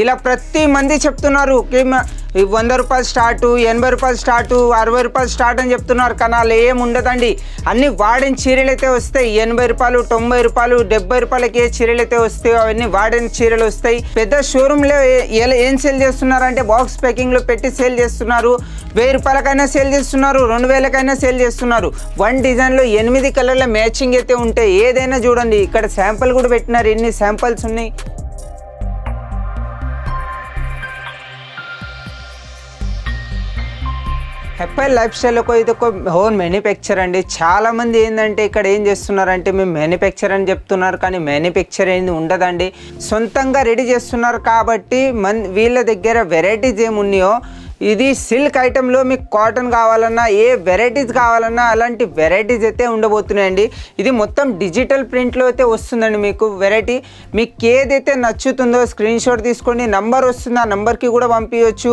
ఇలా ప్రతి మంది చెప్తున్నారు 100 రూపాయలు స్టార్ట్, 80 రూపాయలు స్టార్ట్, 60 రూపాయలు స్టార్ట్ అని చెప్తున్నారు. కానీ అలా ఏం ఉండదండి. అన్ని వాడిన చీరలు అయితే వస్తాయి. 80 రూపాయలు, 90 రూపాయలు, 70 రూపాయలకి ఏ చీరలు అయితే వస్తాయో అవన్నీ వాడిన చీరలు వస్తాయి. పెద్ద షోరూంలో ఏం సేల్ చేస్తున్నారు అంటే బాక్స్ ప్యాకింగ్లో పెట్టి సేల్ చేస్తున్నారు. 1000 రూపాయలకైనా సేల్ చేస్తున్నారు, 2000కైనా సేల్ చేస్తున్నారు. వన్ డిజైన్లో 8 కలర్ల మ్యాచింగ్ అయితే ఉంటాయి. ఏదైనా చూడండి, ఇక్కడ శాంపుల్ కూడా పెట్టినారు. ఎన్ని శాంపుల్స్ ఉన్నాయి. ఎఫ్ఐఎల్ లైఫ్ స్టైల్కి ఇది ఒక హోమ్ మ్యానుఫ్యాక్చర్ అండి. చాలామంది ఏంటంటే ఇక్కడ ఏం చేస్తున్నారంటే మేము మ్యానుఫ్యాక్చర్ అని చెప్తున్నారు, కానీ మ్యానుఫ్యాక్చర్ ఏంది ఉండదండి. సొంతంగా రెడీ చేస్తున్నారు కాబట్టి వీళ్ళ దగ్గర వెరైటీస్ ఏమున్నాయో, ఇది సిల్క్ ఐటెంలో మీకు కాటన్ కావాలన్నా, ఏ వెరైటీస్ కావాలన్నా అలాంటి వెరైటీస్ అయితే ఉండబోతున్నాయండి. ఇది మొత్తం డిజిటల్ ప్రింట్లో అయితే వస్తుందండి. మీకు వెరైటీ మీకు ఏదైతే నచ్చుతుందో స్క్రీన్ షాట్ తీసుకోండి. నంబర్ వస్తుంది, ఆ నెంబర్కి కూడా పంపించవచ్చు.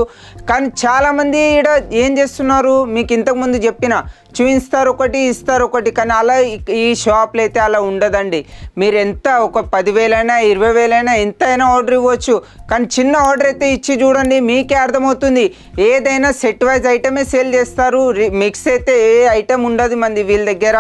కానీ చాలామంది ఇక్కడ ఏం చేస్తున్నారు, మీకు ఇంతకుముందు చెప్పిన చూపిస్తారు ఒకటి, ఇస్తారు ఒకటి. కానీ అలా ఈ షాప్లో అయితే అలా ఉండదండి. మీరు ఎంత ఒక 10,000 అయినా 20,000 అయినా ఎంత అయినా ఆర్డర్ ఇవ్వచ్చు. కానీ చిన్న ఆర్డర్ అయితే ఇచ్చి చూడండి, మీకే అర్థమవుతుంది. ఏదైనా సెట్ వైజ్ ఐటమే సేల్ చేస్తారు. మిక్స్ అయితే ఏ ఐటమ్ ఉండదు మంది వీళ్ళ దగ్గర.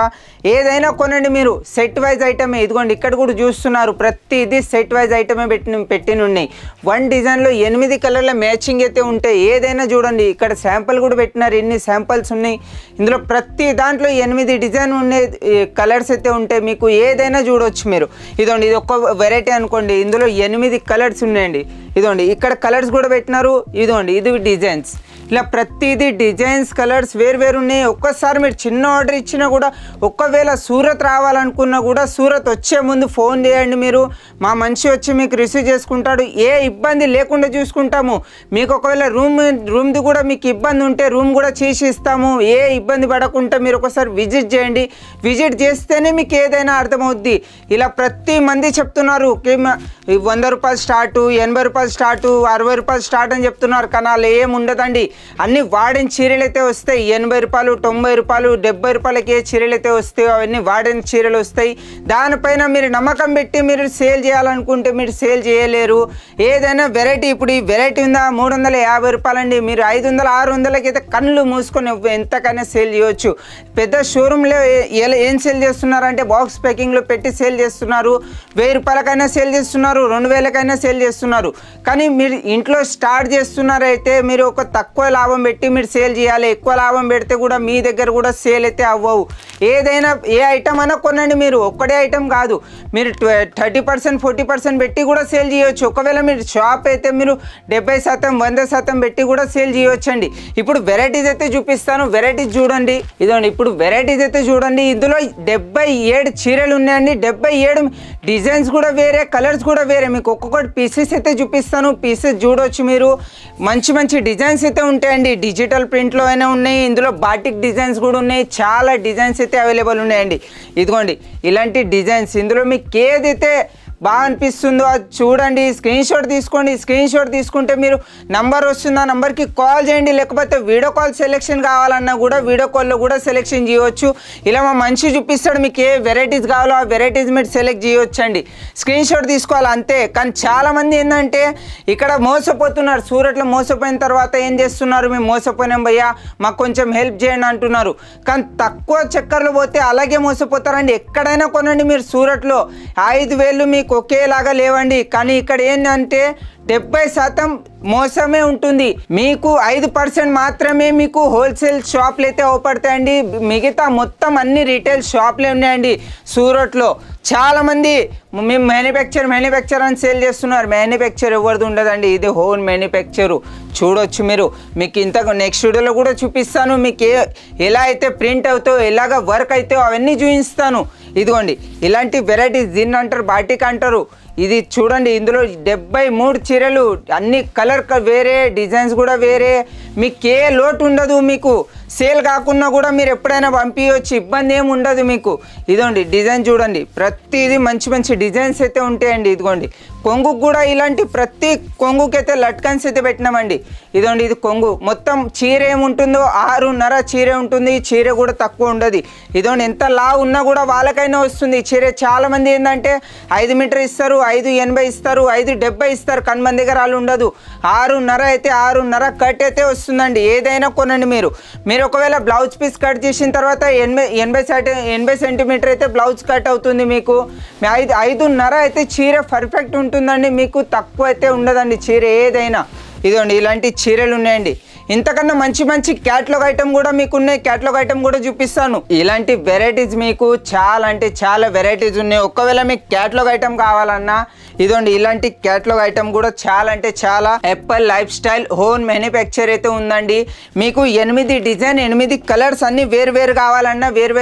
ఏదైనా కొనండి మీరు, సెట్ వైజ్ ఐటమే. ఇదిగోండి ఇక్కడ కూడా చూస్తున్నారు, ప్రతిదీ సెట్ వైజ్ ఐటమే పెట్టినున్నాయి. వన్ డిజైన్లో 8 కలర్ల మ్యాచింగ్ అయితే ఉంటాయి. ఏదైనా చూడండి, ఇక్కడ శాంపుల్ కూడా పెట్టినారు. ఎన్ని శాంపుల్స్ ఉన్నాయి. ఇందులో ప్రతి దాంట్లో 8 డిజైన్ ఉన్నాయి, కలర్స్ అయితే ఉంటాయి. మీకు ఏదైనా చూడవచ్చు మీరు. ఇదిగోండి ఇది ఒక్క వెరైటీ అనుకోండి, ఇందులో 8 కలర్స్ ఉన్నాయండి. ఇదిగోండి ఇక్కడ కలర్స్ కూడా పెట్టినారు. ఇదిగోండి ఇది డిజైన్స్. ఇలా ప్రతిదీ డిజైన్స్, కలర్స్ వేరు ఉన్నాయి. ఒక్కసారి మీరు చిన్న ఆర్డర్ ఇచ్చినా కూడా, ఒకవేళ సూరత్ రావాలనుకున్నా కూడా సూరత్ వచ్చే ముందు ఫోన్ చేయండి. మీరు మా మనిషి వచ్చి మీకు రిసీవ్ చేసుకుంటాడు. ఏ ఇబ్బంది లేకుండా చూసుకుంటాము. మీకు ఒకవేళ రూమ్ది కూడా మీకు ఇబ్బంది ఉంటే రూమ్ కూడా చేసి ఇస్తాము. ఏ ఇబ్బంది పడకుండా మీరు ఒకసారి విజిట్ చేయండి. విజిట్ చేస్తేనే మీకు ఏదైనా అర్థమవుద్ది. ఇలా ప్రతి మంది చెప్తున్నారు 100 రూపాయలు స్టార్ట్, 80 రూపాయలు స్టార్ట్, 60 రూపాయలు స్టార్ట్ అని చెప్తున్నారు. కానీ అలా ఏం ఉండదండి. అన్ని వాడిన చీరలు అయితే వస్తాయి. 80 రూపాయలు, 90 రూపాయలు, 70 రూపాయలకి ఏ చీరలు అయితే వస్తాయో అవన్నీ వాడిన చీరలు వస్తాయి. దానిపైన మీరు నమ్మకం పెట్టి మీరు సేల్ చేయాలనుకుంటే మీరు సేల్ చేయలేరు. ఏదైనా వెరైటీ, ఇప్పుడు ఈ వెరైటీ ఉందా 350 రూపాయలండి, మీరు 500, 600లకి అయితే కళ్ళు మూసుకొని ఎంతకైనా సేల్ చేయవచ్చు. పెద్ద షోరూంలో ఏం సేల్ చేస్తున్నారంటే బాక్స్ ప్యాకింగ్లో పెట్టి సేల్ చేస్తున్నారు. 1000 రూపాయలకైనా సేల్ చేస్తున్నారు, 2000కైనా సేల్ చేస్తున్నారు. కానీ మీరు ఇంట్లో స్టార్ట్ చేస్తున్నారైతే మీరు ఒక తక్కువ లాభం పెట్టి మీరు సేల్ చేయాలి. ఎక్కువ లాభం పెడితే కూడా మీ దగ్గర కూడా సేల్ అయితే అవ్వవు. ఏదైనా ఏ ఐటమ్ అయినా కొనండి. మీరు ఒక్కడే ఐటమ్ కాదు, మీరు 30%, 40% పెట్టి కూడా సేల్ చేయవచ్చు. ఒకవేళ మీరు షాప్ అయితే మీరు 70%, 100% పెట్టి కూడా సేల్ చేయవచ్చండి. ఇప్పుడు వెరైటీస్ అయితే చూపిస్తాను. వెరైటీస్ చూడండి. ఇదండి ఇప్పుడు వెరైటీస్ అయితే చూడండి. ఇందులో 77 చీరలు ఉన్నాయండి. 77 డిజైన్స్ కూడా వేరే, కలర్స్ కూడా వేరే. మీకు ఒక్కొక్కటి పీసెస్ అయితే చూపిస్తాను. పీసెస్ చూడవచ్చు మీరు. మంచి డిజైన్స్ అయితే ఉంటాయండి. డిజిటల్ ప్రింట్లో అయినా ఉన్నాయి. ఇందులో బాటిక్ డిజైన్స్ కూడా ఉన్నాయి. చాలా డిజైన్స్ అయితే అవైలబుల్ ఉన్నాయండి. ఇదిగోండి ఇలాంటి డిజైన్స్. ఇందులో మీకు ఏదైతే బాగా అనిపిస్తుందో అది చూడండి. స్క్రీన్ షాట్ తీసుకోండి. స్క్రీన్ షాట్ తీసుకుంటే మీరు నంబర్ వస్తుంది, ఆ నెంబర్కి కాల్ చేయండి. లేకపోతే వీడియో కాల్ సెలెక్షన్ కావాలన్నా కూడా వీడియో కాల్లో కూడా సెలెక్షన్ చేయవచ్చు. ఇలా మా మనిషి చూపిస్తాడు. మీకు ఏ వెరైటీస్ కావాలో ఆ వెరైటీస్ మీరు సెలెక్ట్ చేయవచ్చండి. స్క్రీన్ షాట్ తీసుకోవాలి అంతే. కానీ చాలామంది ఏంటంటే ఇక్కడ మోసపోతున్నారు. సూరత్లో మోసపోయిన తర్వాత ఏం చేస్తున్నారు, మేము మోసపోయినాం భయ్యా మాకు కొంచెం హెల్ప్ చేయండి అంటున్నారు. కానీ తక్కువ చక్కర్లు పోతే అలాగే మోసపోతారండి. ఎక్కడైనా కొనండి మీరు. సూరత్లో 5,000 మీకు ఒకేలాగా లేవండి. కానీ ఇక్కడ ఏంటంటే 70% మోసమే ఉంటుంది. మీకు 5% మాత్రమే మీకు హోల్సేల్ షాప్లు అయితే అవపడతాయండి. మిగతా మొత్తం అన్ని రీటైల్ షాప్లే ఉన్నాయండి సూరత్లో. చాలామంది మేము మ్యానుఫ్యాక్చర్ అని సేల్ చేస్తున్నారు. మ్యానుఫ్యాక్చర్ ఎవరిది ఉండదండి. ఇది హోమ్ మ్యానుఫ్యాక్చరు. చూడొచ్చు మీరు. మీకు ఇంతకు నెక్స్ట్ వీడియోలో కూడా చూపిస్తాను. మీకు ఎలా అయితే ప్రింట్ అవుతాయో, ఎలాగ వర్క్ అవుతాయో అవన్నీ చూపిస్తాను. ఇదిగోండి ఇలాంటి వెరైటీస్, దీన్ని అంటారు బాటిక్ అంటారు. ఇది చూడండి, ఇందులో 73 చీరలు, అన్ని కలర్ వేరే, డిజైన్స్ కూడా వేరే. మీకు ఏ లోటు ఉండదు. మీకు సేల్ కాకుండా కూడా మీరు ఎప్పుడైనా పంపించవచ్చు, ఇబ్బంది ఏమి ఉండదు మీకు. ఇదిగోండి డిజైన్ చూడండి, ప్రతిదీ మంచి డిజైన్స్ అయితే ఉంటాయండి. ఇదిగోండి కొంగుకు కూడా ఇలాంటి ప్రతి కొంగుకి అయితే లట్కన్స్ అయితే పెట్టినామండి. ఇదిగోండి ఇది కొంగు. మొత్తం చీర ఏముంటుందో 6.5 చీర ఉంటుంది. చీర కూడా తక్కువ ఉండదు. ఇదిగోండి ఎంత లా ఉన్నా కూడా వాళ్ళకైనా వస్తుంది చీర. చాలామంది ఏంటంటే 5 మీటర్ ఇస్తారు, 580 ఇస్తారు, 570 ఇస్తారు, కానీ మన దగ్గర అలా ఉండదు. 6.5 అయితే 6.5 కట్ అయితే వస్తుందండి. ఏదైనా కొనండి మీరు ఒకవేళ బ్లౌజ్ పీస్ కట్ చేసిన తర్వాత 80 సెంటీమీటర్ అయితే బ్లౌజ్ కట్ అవుతుంది. మీకు 5.5 అయితే చీర పర్ఫెక్ట్ ఉంటుందండి. మీకు తక్కువ అయితే ఉండదండి చీర ఏదైనా. ఇదిగోండి ఇలాంటి చీరలు ఉన్నాయండి. ఇంతకన్నా మంచి క్యాటలాగ్ ఐటమ్ కూడా మీకు ఉన్నాయి. క్యాటలాగ్ ఐటమ్ కూడా చూపిస్తాను. ఇలాంటి వెరైటీస్ మీకు చాలా అంటే చాలా వెరైటీస్ ఉన్నాయి. ఒకవేళ మీకు క్యాటలాగ్ ఐటమ్ కావాలన్నా ఇదిగోండి ఇలాంటి క్యాటలాగ్ ఐటమ్ కూడా చాలా అంటే చాలా ఎప్పల్ లైఫ్ స్టైల్ హోమ్ మ్యానుఫ్యాక్చర్ అయితే ఉందండి. మీకు 8 డిజైన్ 8 కలర్స్ అన్ని వేరు కావాలన్నా వేరు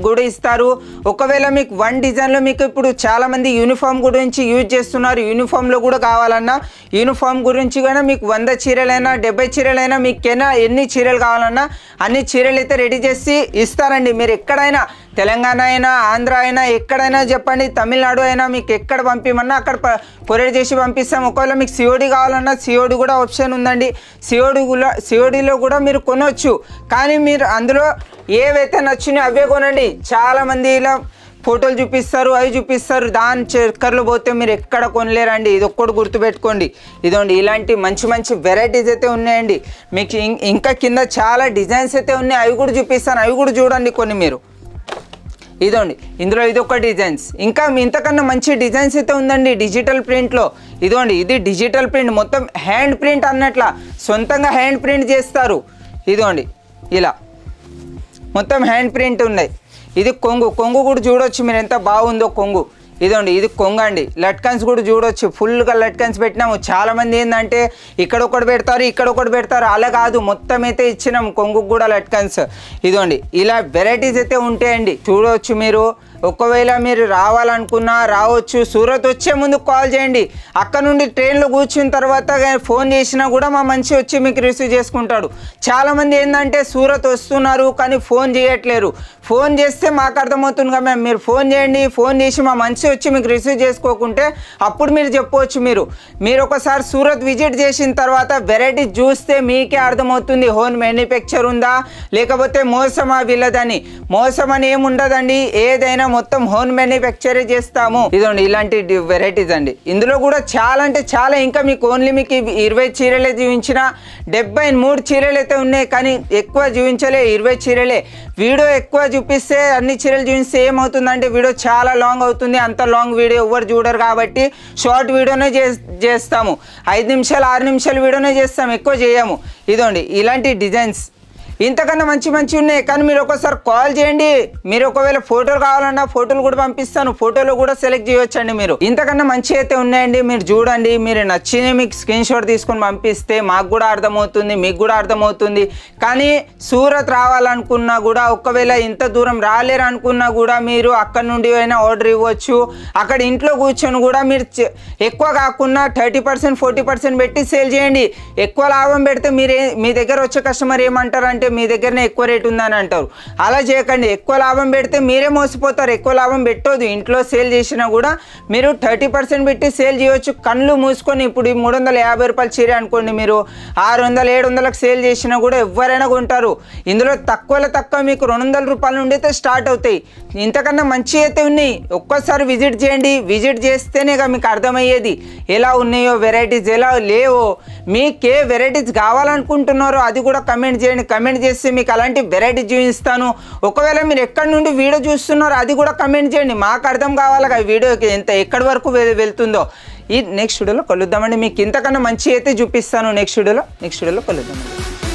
కూడా ఇస్తారు. ఒకవేళ మీకు 1 డిజైన్లో మీకు ఇప్పుడు చాలా మంది యూనిఫామ్ గురించి యూజ్ చేస్తున్నారు. యూనిఫామ్లో కూడా కావాలన్నా యూనిఫామ్ గురించి కూడా మీకు 100 చీరలైనా 70 చీరలైనా మీకైనా ఎన్ని చీరలు కావాలన్నా అన్ని చీరలు అయితే రెడీ చేసి ఇస్తారండి. మీరు ఎక్కడైనా తెలంగాణ అయినా ఆంధ్ర అయినా ఎక్కడైనా చెప్పండి, తమిళనాడు అయినా మీకు ఎక్కడ పంపిమన్నా అక్కడ కొరియర్ చేసి పంపిస్తాం. ఒకవేళ మీకు సిఓడి కావాలన్నా సిఓడి కూడా ఆప్షన్ ఉందండి. సిఓడిలో కూడా మీరు కొనవచ్చు. కానీ మీరు అందులో ఏవైతే నచ్చినాయో అవే కొనండి. చాలామంది ఇలా ఫోటోలు చూపిస్తారు, అవి చూపిస్తారు, దాని చక్కర్లు పోతే మీరు ఎక్కడ కొనలేరండి. ఇది ఒక్కటి గుర్తుపెట్టుకోండి. ఇదండి ఇలాంటి మంచి వెరైటీస్ అయితే ఉన్నాయండి. మీకు ఇంకా కింద చాలా డిజైన్స్ అయితే ఉన్నాయి, అవి కూడా చూపిస్తాను, అవి కూడా చూడండి కొన్ని మీరు. ఇదండి ఇందులో ఇది ఒక డిజైన్స్. ఇంకా ఇంతకన్నా మంచి డిజైన్స్ అయితే ఉందండి డిజిటల్ ప్రింట్లో. ఇదిగోండి ఇది డిజిటల్ ప్రింట్, మొత్తం హ్యాండ్ ప్రింట్ అన్నట్ల సొంతంగా హ్యాండ్ ప్రింట్ చేస్తారు. ఇదిగోండి ఇలా మొత్తం హ్యాండ్ ప్రింట్ ఉన్నాయి. ఇది కొంగు కూడా చూడొచ్చు మీరు ఎంత బాగుందో కొంగు. ఇదండి ఇది కొంగు అండి. లట్కన్స్ కూడా చూడొచ్చు, ఫుల్గా లట్కన్స్ పెట్టినాము. చాలామంది ఏంటంటే ఇక్కడ ఒకటి పెడతారు, అలా కాదు, మొత్తం అయితే ఇచ్చినాము కొంగు కూడా లట్కన్స్. ఇదండి ఇలా వెరైటీస్ అయితే ఉంటాయండి, చూడవచ్చు మీరు. ఒకవేళ మీరు రావాలనుకున్నా రావచ్చు. సూరత్ వచ్చే ముందు కాల్ చేయండి. అక్కడ నుండి ట్రైన్లో కూర్చున్న తర్వాత ఫోన్ చేసినా కూడా మా మనిషి వచ్చి మీకు రిసీవ్ చేసుకుంటాడు. చాలామంది ఏంటంటే సూరత్ వస్తున్నారు కానీ ఫోన్ చేయట్లేరు. ఫోన్ చేస్తే మాకు అర్థమవుతుంది కదా మ్యామ్, మీరు ఫోన్ చేయండి. ఫోన్ చేసి మా మనిషి వచ్చి మీకు రిసీవ్ చేసుకోకుంటే అప్పుడు మీరు చెప్పవచ్చు. మీరు ఒకసారి సూరత్ విజిట్ చేసిన తర్వాత వెరైటీ చూస్తే మీకే అర్థమవుతుంది హోమ్ మ్యానుఫ్యాక్చర్ ఉందా లేకపోతే మోసమా వీళ్ళదని. మోసం అని ఏముండదండి, ఏదైనా మొత్తం హోమ్ మ్యానుఫ్యాక్చర్ చేస్తాము. ఇదండి ఇలాంటి వెరైటీస్ అండి. ఇందులో కూడా చాలా అంటే చాలా, ఇంకా మీకు ఓన్లీ మీకు 20 చీరలే చూపించిన 73 చీరలు అయితే ఉన్నాయి. కానీ ఎక్కువ చూపించలే, 20 చీరలే. వీడియో ఎక్కువ చూపిస్తే అన్ని చీరలు చూపిస్తే ఏమవుతుందంటే వీడియో చాలా లాంగ్ అవుతుంది. అంత లాంగ్ వీడియో ఎవరు చూడరు కాబట్టి షార్ట్ వీడియోనే చేస్తాము. 5 నిమిషాలు 6 నిమిషాల వీడియోనే చేస్తాము, ఎక్కువ చేయము. ఇదండి ఇలాంటి డిజైన్స్ ఇంతకన్నా మంచి ఉన్నాయి. కానీ మీరు ఒకసారి కాల్ చేయండి. మీరు ఒకవేళ ఫోటోలు కావాలన్నా ఫోటోలు కూడా పంపిస్తాను, ఫోటోలో కూడా సెలెక్ట్ చేయొచ్చండి. మీరు ఇంతకన్నా మంచి అయితే ఉన్నాయండి, మీరు చూడండి. మీరు నచ్చిన మీకు స్క్రీన్ షాట్ తీసుకొని పంపిస్తే మాకు కూడా అర్థమవుతుంది, మీకు కూడా అర్థమవుతుంది. కానీ సూరత్ రావాలనుకున్నా కూడా, ఒకవేళ ఇంత దూరం రాలేరు అనుకున్నా కూడా మీరు అక్కడ నుండి అయినా ఆర్డర్ ఇవ్వచ్చు. అక్కడ ఇంట్లో కూర్చొని కూడా మీరు ఎక్కువ కాకుండా 30% 40% పెట్టి సేల్ చేయండి. ఎక్కువ లాభం పెడితే మీ దగ్గర వచ్చే కస్టమర్ ఏమంటారంటే మీ దగ్గరనే ఎక్కువ రేట్ ఉందని అంటారు. అలా చేయకండి. ఎక్కువ లాభం పెడితే మీరే మోసపోతారు. ఎక్కువ లాభం పెట్టొద్దు. ఇంట్లో సేల్ చేసినా కూడా మీరు 30% పెట్టి సేల్ చేయవచ్చు. కళ్ళు మూసుకొని ఇప్పుడు 350 రూపాయల చీర అనుకోండి, మీరు 600 700లకు సేల్ చేసినా కూడా ఎవరైనా కొంటారు. ఇందులో తక్కువలో తక్కువ మీకు 200 రూపాయల నుండి అయితే స్టార్ట్ అవుతాయి. ఇంతకన్నా మంచి అయితే ఉన్నాయి. ఒక్కసారి విజిట్ చేయండి. విజిట్ చేస్తేనే మీకు అర్థమయ్యేది ఎలా ఉన్నాయో వెరైటీస్, ఎలా లేవో. మీకే వెరైటీస్ కావాలనుకుంటున్నారో అది కూడా కమెంట్ చేయండి. కమెంట్ చేస్తే మీకు అలాంటి వెరైటీ చూపిస్తాను. ఒకవేళ మీరు ఎక్కడి నుండి వీడియో చూస్తున్నారో అది కూడా కమెంట్ చేయండి. మాకు అర్థం కావాలి ఆ వీడియోకి ఎక్కడి వరకు వెళ్తుందో. ఈ నెక్స్ట్ వీడియోలో కలుద్దామండి. మీకు ఇంతకన్నా మంచి అయితే చూపిస్తాను. నెక్స్ట్ వీడియోలో కలుద్దామండి.